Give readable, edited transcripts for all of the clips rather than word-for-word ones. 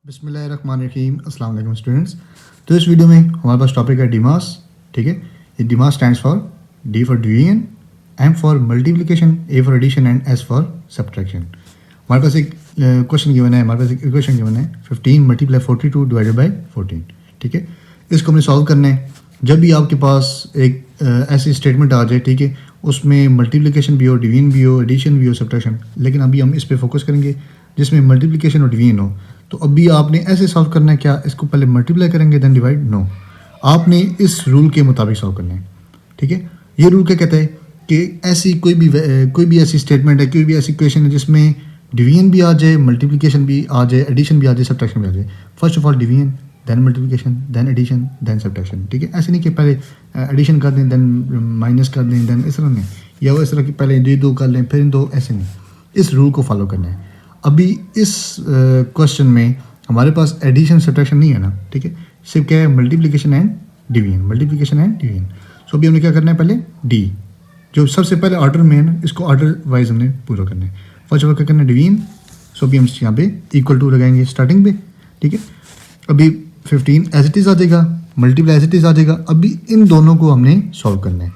बिस्मिल्लाहिर्रहमानिर्रहीम। अस्सलाम वालेकुम स्टूडेंट्स। तो इस वीडियो में हमारे पास टॉपिक है डीमास। ठीक है, ये DMAS stands for D for division, M for multiplication, A for addition and S for subtraction. हमारे पास एक क्वेश्चन गिवन है, हमारे पास एक इक्वेशन गिवन है 15 मल्टीप्लाई 42 डिवाइडेड बाई 14। ठीक है, इसको हमने सॉल्व करना है। जब भी आपके पास एक ऐसी स्टेटमेंट आ जाए, ठीक है, उसमें मल्टीप्लिकेशन भी हो, डिवीजन भी हो, एडिशन भी हो, सब्ट्रैक्शन, लेकिन अभी हम इस पर फोकस करेंगे जिसमें मल्टीप्लिकेशन और डिवीजन हो। तो अभी आपने ऐसे सॉल्व करना है, क्या इसको पहले मल्टीप्लाई करेंगे देन डिवाइड? नो, आपने इस रूल के मुताबिक सॉल्व करना है। ठीक है, ये रूल क्या कहता है कि ऐसी कोई भी ऐसी स्टेटमेंट है, कोई भी ऐसी इक्वेशन है जिसमें डिवीजन भी आ जाए, मल्टीप्लिकेशन भी आ जाए, एडिशन भी आ जाए, सब्ट्रैक्शन भी आ जाए। First of all division, then multiplication, then addition, then subtraction. ठीक है, ऐसे नहीं कि पहले एडिशन कर दें देन माइनस कर दें देन, इस तरह नहीं, या वो इस तरह कि पहले ये दो कर लें फिर इन दो, ऐसे नहीं। इस रूल को फॉलो करना है। अभी इस क्वेश्चन में हमारे पास एडिशन सब्ट्रैक्शन नहीं है ना। ठीक है, सिर्फ क्या है, multiplication and division, multiplication and division. So अभी हमने क्या करना है, पहले डी जो सबसे पहले ऑर्डर में है ना, इसको ऑर्डर वाइज हमने पूरा करना है। फर्स्ट ऑफ ऑल क्या करना है, डिवीजन। सो अभी हम यहाँ पे इक्वल टू लगाएंगे स्टार्टिंग पे। ठीक है, अभी 15 एज इट इज़ आ जाएगा, मल्टीप्लाई एज इट इज़ आ जाएगा। अभी इन दोनों को हमने सॉल्व करना है।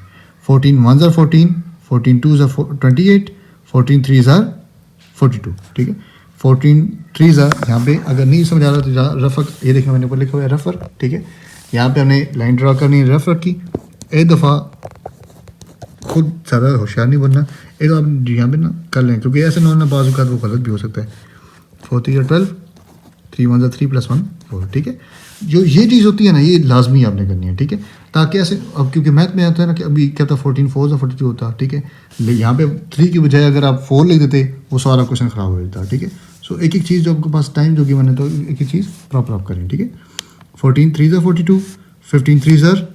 14 1 14, 14 2 28, 14 3 42। ठीक है, 14 3 यहाँ पे अगर नहीं समझ आ रहा तो रफर, ये देखना मैंने ऊपर लिखा हुआ है रफर। ठीक है, यहाँ पे हमने लाइन ड्रा करनी है रफर की। एक दफ़ा खुद ज़्यादा होशियार नहीं बनना, एक आप यहाँ पे ना कर लें, क्योंकि ऐसे ना बाजू का वो गलत भी हो सकता है। 4 3 12, 3 1 3 + 1 4। ठीक है, जो ये चीज़ होती है ना, ये लाजमी आपने करनी है। ठीक है, ताकि ऐसे अब क्योंकि मैथ में आता है ना कि अभी क्या था 14 4 42 होता। ठीक है, यहाँ पे 3 की बजाय अगर आप 4 लिख देते वो सारा क्वेश्चन ख़राब हो जाता। ठीक है, सो एक एक चीज़ जो आपके पास टाइम जो गिवन है तो एक एक चीज़ प्रॉपर आप करें। ठीक है, 14 3 42, 15 3।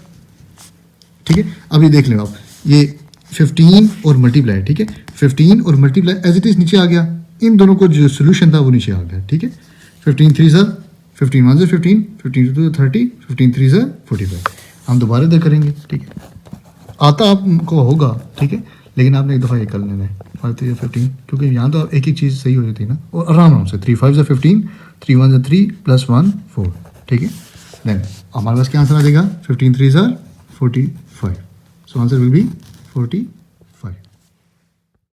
ठीक है, अभी देख लें आप, ये 15 और मल्टीप्लाई। ठीक है, 15 और मल्टीप्लाई एज इट इज़ नीचे आ गया, इन दोनों को जो सोल्यूशन था वो नीचे आ गया। ठीक है, 15 3 15 1 15, 15 2 30, 15 3 45। हम दोबारा इधर करेंगे। ठीक है, आता आपको होगा। ठीक है, लेकिन आपने एक दफ़ा ये कर लेना है 5 3 15, क्योंकि यहाँ तो एक एक चीज़ सही हो जाती है ना, और आराम से 3 5 15, 3 1 3 + 1 4। ठीक है, देन हमारे पास क्या आंसर आ जाएगा, 15 3 45। So answer will be 45।